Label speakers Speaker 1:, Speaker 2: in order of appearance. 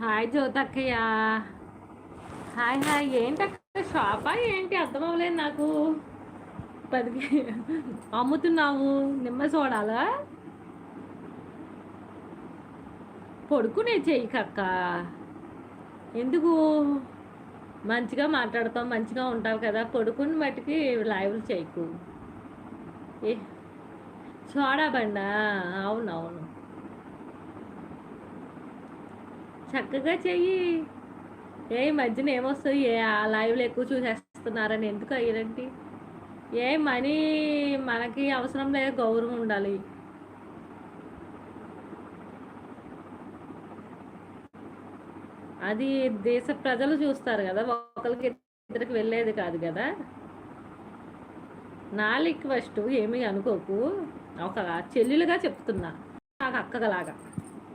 Speaker 1: Hi జ్యోతక్కయ్య. Hi hi. ఏంటక్క షాపా ఏంటి అర్థం అవ్వలేదు నాకు. పదికి అమ్ముతున్నావు నిమ్మ సోడాలా? పడుకునే చెయ్యి కక్క. ఎందుకు? మంచిగా మాట్లాడతాం, మంచిగా ఉంటావు కదా, పడుకుని మట్టుకి లైవ్లు చేయకు. ఏ సోడా బండా? అవునవును, చక్కగా చెయ్యి. ఏ ఈ మధ్యన ఏమొస్తాయి? ఆ లైవ్లు ఎక్కువ చూసేస్తున్నారని ఎందుకు అయ్యారంటి? ఏ మనీ మనకి అవసరం లేదు, గౌరవం ఉండాలి. అది దేశ ప్రజలు చూస్తారు కదా, ఒకరికి ఇద్దరికి వెళ్ళేది కాదు కదా. నా రిక్వెస్ట్ ఏమీ అనుకోకు, ఒక చెల్లెలుగా చెప్తున్నా, నాకు అక్కగలాగా.